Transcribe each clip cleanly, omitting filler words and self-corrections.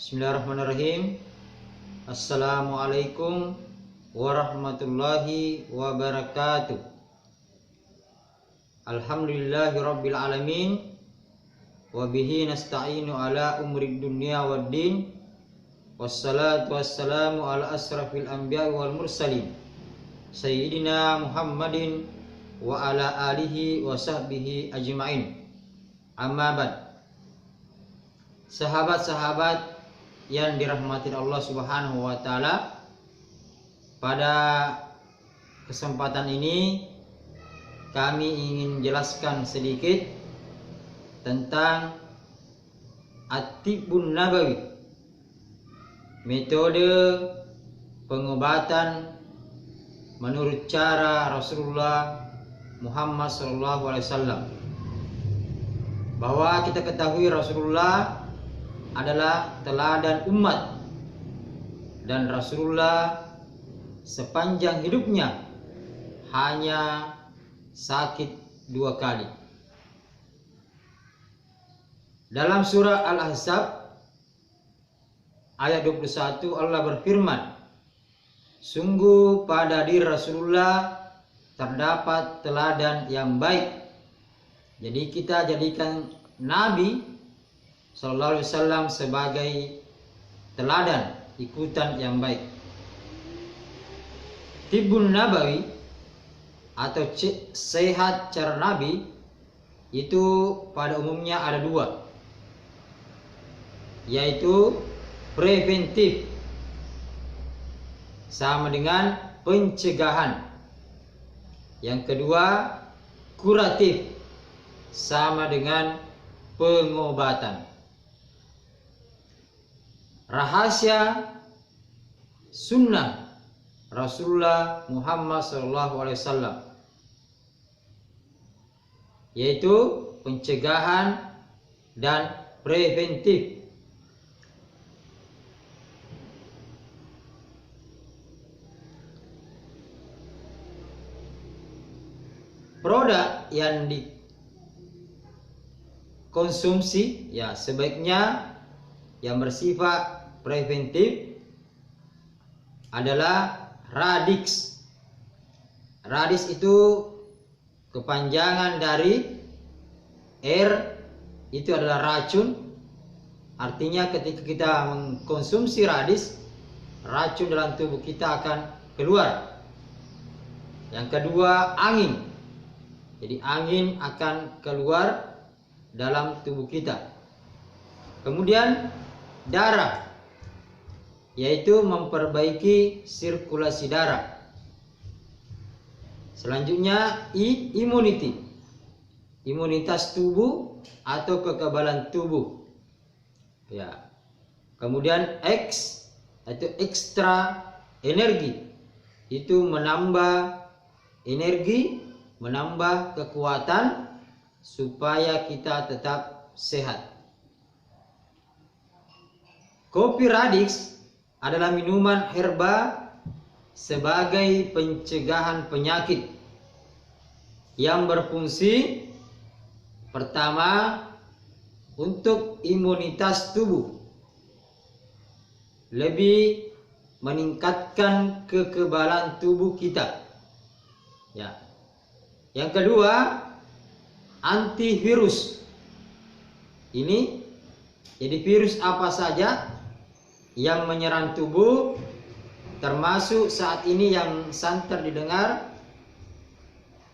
Bismillahirrahmanirrahim. Assalamualaikum warahmatullahi wabarakatuh. Alhamdulillahirabbil alamin wa bihi nasta'inu ala umrid dunya waddin. Wassalatu wassalamu ala asrafil anbiya'i wal mursalin sayyidina Muhammadin wa ala alihi wa sahbihi ajma'in. Amma ba'd. Sahabat-sahabat yang dirahmati Allah Subhanahu wa taala, pada kesempatan ini kami ingin jelaskan sedikit tentang At-Tibbun Nabawi, metode pengobatan menurut cara Rasulullah Muhammad SAW. Bahwa kita ketahui Rasulullah adalah teladan umat, dan Rasulullah sepanjang hidupnya hanya sakit 2 kali. Dalam surah Al-Ahzab ayat 21 Allah berfirman, sungguh pada diri Rasulullah terdapat teladan yang baik. Jadi kita jadikan Nabi Sallallahu Alaihi Wasallam sebagai teladan ikutan yang baik. Tibbun Nabawi atau sehat cara Nabi itu pada umumnya ada 2, yaitu preventif sama dengan pencegahan. Yang kedua kuratif sama dengan pengobatan. Rahasia sunnah Rasulullah Muhammad SAW yaitu pencegahan dan preventif. Produk yang dikonsumsi ya sebaiknya yang bersifat preventif adalah Radix. Radix itu kepanjangan dari R, itu adalah racun. Artinya ketika kita mengkonsumsi Radix, racun dalam tubuh kita akan keluar. Yang kedua angin. Jadi angin akan keluar dalam tubuh kita. Kemudian darah, yaitu memperbaiki sirkulasi darah. Selanjutnya immunity, imunitas tubuh atau kekebalan tubuh. Ya. Kemudian X atau ekstra energi, itu menambah energi, menambah kekuatan supaya kita tetap sehat. Kopi Radix adalah minuman herba sebagai pencegahan penyakit yang berfungsi pertama untuk imunitas tubuh, lebih meningkatkan kekebalan tubuh kita. Ya. Yang kedua antivirus. Ini jadi virus apa saja yang menyerang tubuh, termasuk saat ini yang santer didengar,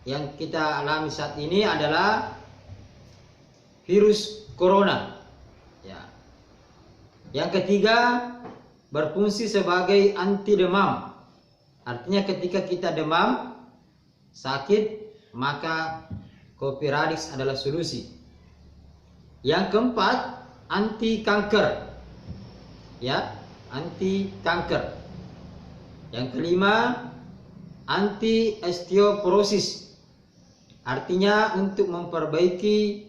yang kita alami saat ini adalah virus corona. Ya. Yang ketiga berfungsi sebagai anti demam. Artinya ketika kita demam, sakit, maka kopi Radix adalah solusi. Yang keempat anti kanker. Ya, anti kanker. Yang kelima anti osteoporosis, artinya untuk memperbaiki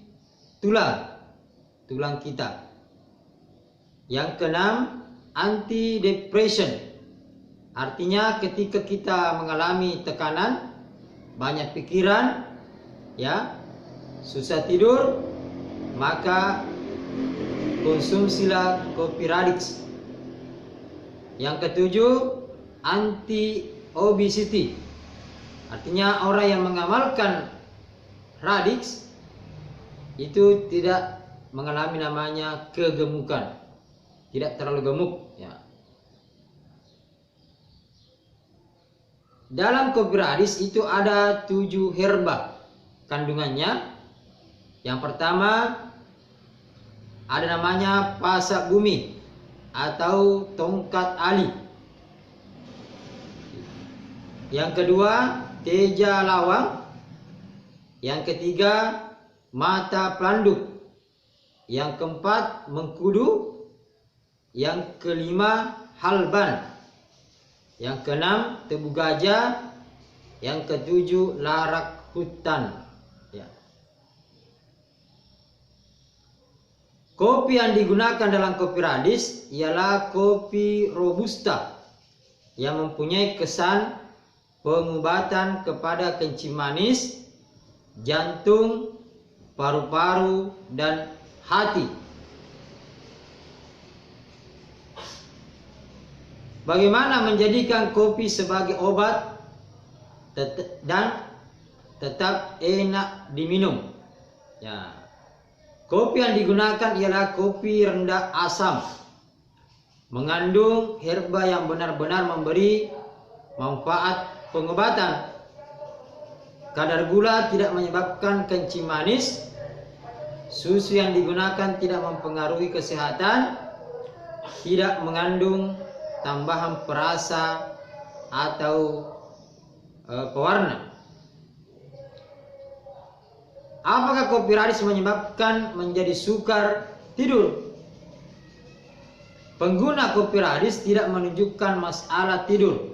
tulang kita. Yang keenam anti depression, artinya ketika kita mengalami tekanan, banyak pikiran, ya, susah tidur, maka konsumsilah kopi radix. Yang ketujuh, anti obesity. Artinya orang yang mengamalkan radix itu tidak mengalami namanya kegemukan, tidak terlalu gemuk ya. Dalam kopi radix itu ada 7 herba kandungannya. Yang pertama ada namanya pasak bumi atau tongkat ali. Yang kedua teja lawang. Yang ketiga mata pelanduk. Yang keempat mengkudu. Yang kelima halban. Yang keenam tebu gajah. Yang ketujuh larak hutan ya. Kopi yang digunakan dalam kopi radix ialah kopi robusta yang mempunyai kesan pengobatan kepada kencing manis, jantung, paru-paru, dan hati. Bagaimana menjadikan kopi sebagai obat dan tetap enak diminum? Ya. Kopi yang digunakan ialah kopi rendah asam, mengandung herba yang benar-benar memberi manfaat pengobatan. Kadar gula tidak menyebabkan kencing manis. Susu yang digunakan tidak mempengaruhi kesehatan. Tidak mengandung tambahan perasa atau pewarna. Apakah kopi radix menyebabkan menjadi sukar tidur? Pengguna kopi radix tidak menunjukkan masalah tidur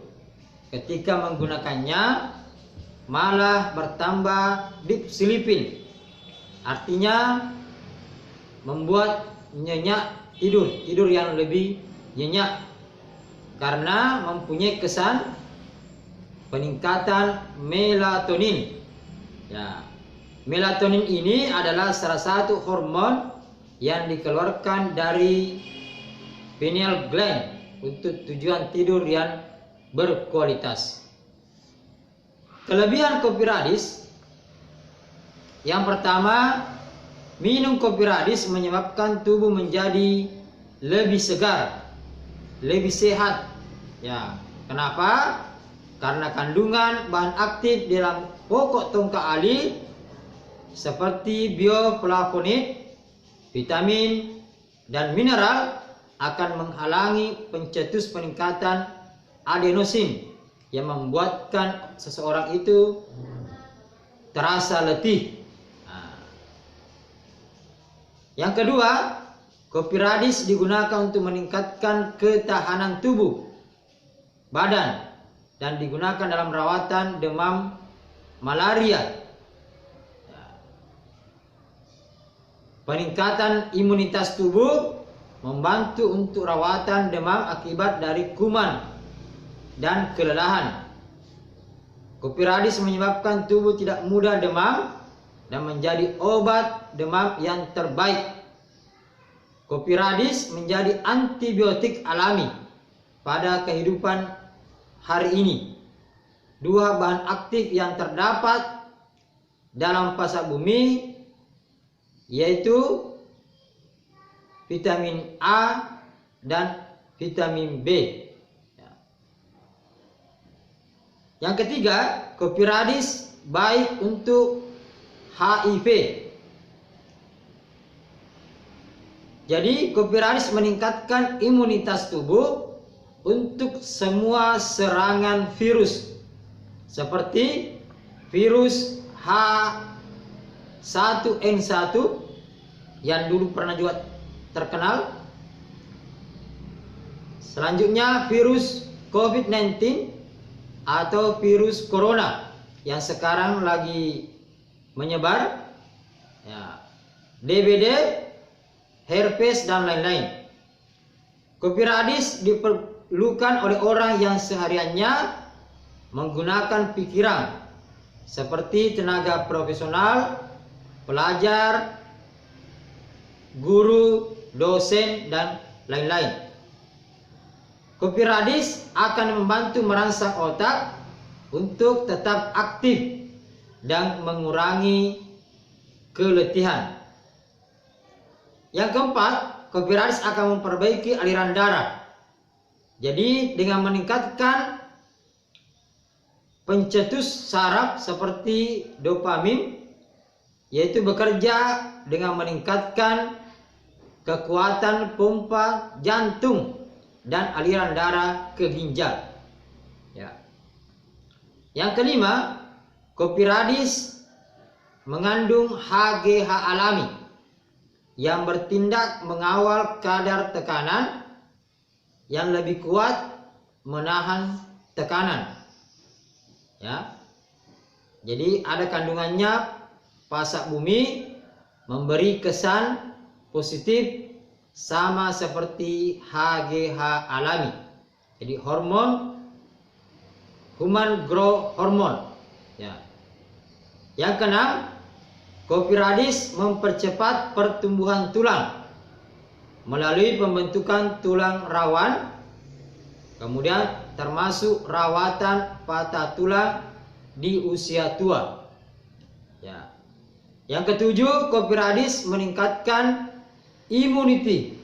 ketika menggunakannya, malah bertambah deep sleeping. Artinya membuat nyenyak tidur yang lebih nyenyak karena mempunyai kesan peningkatan melatonin. Ya, melatonin ini adalah salah satu hormon yang dikeluarkan dari pineal gland untuk tujuan tidur yang berkualitas. Kelebihan kopi radix. Yang pertama, minum kopi radix menyebabkan tubuh menjadi lebih segar, lebih sehat. Ya, kenapa? Karena kandungan bahan aktif dalam pokok tongkat ali seperti bioflavonoid, vitamin, dan mineral akan menghalangi pencetus peningkatan adenosin yang membuatkan seseorang itu terasa letih. Yang kedua, kopi radix digunakan untuk meningkatkan ketahanan tubuh badan dan digunakan dalam rawatan demam malaria. Peningkatan imunitas tubuh, membantu untuk rawatan demam akibat dari kuman dan kelelahan. Kopi radix menyebabkan tubuh tidak mudah demam dan menjadi obat demam yang terbaik. Kopi radix menjadi antibiotik alami pada kehidupan hari ini. Dua bahan aktif yang terdapat dalam pasak bumi yaitu vitamin A dan vitamin B. Yang ketiga, kopi radix baik untuk HIV. Jadi kopi radix meningkatkan imunitas tubuh untuk semua serangan virus seperti virus H1N1 yang dulu pernah juga terkenal. Selanjutnya virus COVID-19 atau virus corona yang sekarang lagi menyebar, ya, DBD, herpes, dan lain-lain. Kopi radix diperlukan oleh orang yang sehariannya menggunakan pikiran seperti tenaga profesional, pelajar, guru, dosen, dan lain-lain. Kopi radis akan membantu merangsang otak untuk tetap aktif dan mengurangi keletihan. Yang keempat, kopi radis akan memperbaiki aliran darah. Jadi dengan meningkatkan pencetus saraf seperti dopamin, yaitu bekerja dengan meningkatkan kekuatan pompa jantung dan aliran darah ke ginjal. Ya. Yang kelima, kopi radis mengandung HGH alami yang bertindak mengawal kadar tekanan yang lebih kuat, menahan tekanan. Ya. Jadi ada kandungannya pasak bumi, memberi kesan positif sama seperti HGH alami. Jadi hormon human growth hormone. Ya. Yang keenam, kopi radis mempercepat pertumbuhan tulang melalui pembentukan tulang rawan, kemudian termasuk rawatan patah tulang di usia tua. Ya. Yang ketujuh, kopi radis meningkatkan immunity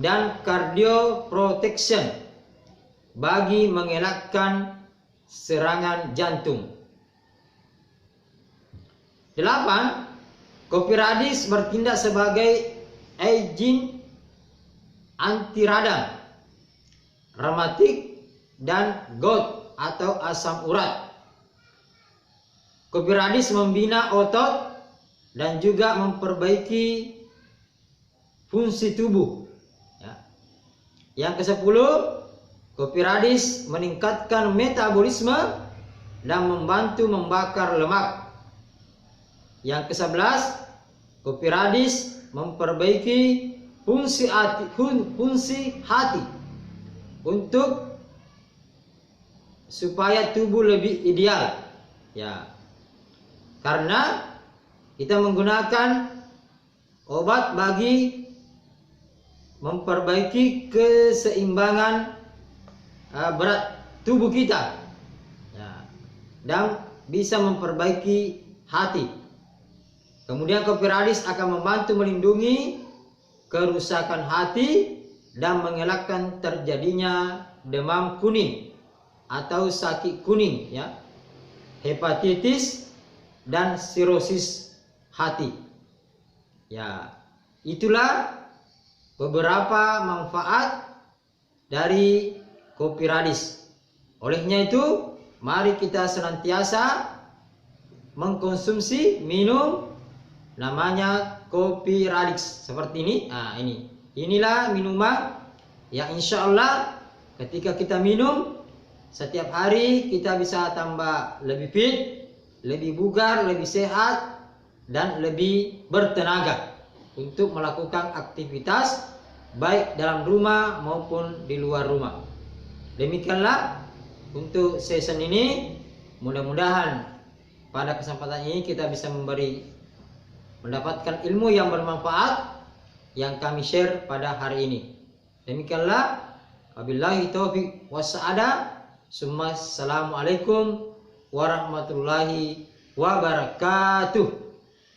dan cardio protection bagi mengelakkan serangan jantung. 8. Kopi radis bertindak sebagai agent anti radang, rematik, dan gout atau asam urat. Kopi radis membina otot dan juga memperbaiki fungsi tubuh. Ya. Yang ke-10, kopi radis meningkatkan metabolisme dan membantu membakar lemak. Yang ke-11, kopi radis memperbaiki fungsi hati untuk supaya tubuh lebih ideal. Ya. Karena kita menggunakan obat bagi memperbaiki keseimbangan berat tubuh kita, ya, dan bisa memperbaiki hati. Kemudian kopi radis akan membantu melindungi kerusakan hati dan mengelakkan terjadinya demam kuning atau sakit kuning, ya, hepatitis dan sirosis hati. Ya, itulah beberapa manfaat dari kopi radis. Olehnya itu, mari kita senantiasa mengkonsumsi, minum namanya kopi radis seperti ini. Nah, inilah minuman yang insya Allah ketika kita minum setiap hari kita bisa tambah lebih fit, lebih bugar, lebih sehat, dan lebih bertenaga untuk melakukan aktivitas baik dalam rumah maupun di luar rumah. Demikianlah untuk season ini. Mudah-mudahan pada kesempatan ini kita bisa mendapatkan ilmu yang bermanfaat yang kami share pada hari ini. Demikianlah, wabillahi taufiq wassa'adah. Assalamualaikum warahmatullahi wabarakatuh.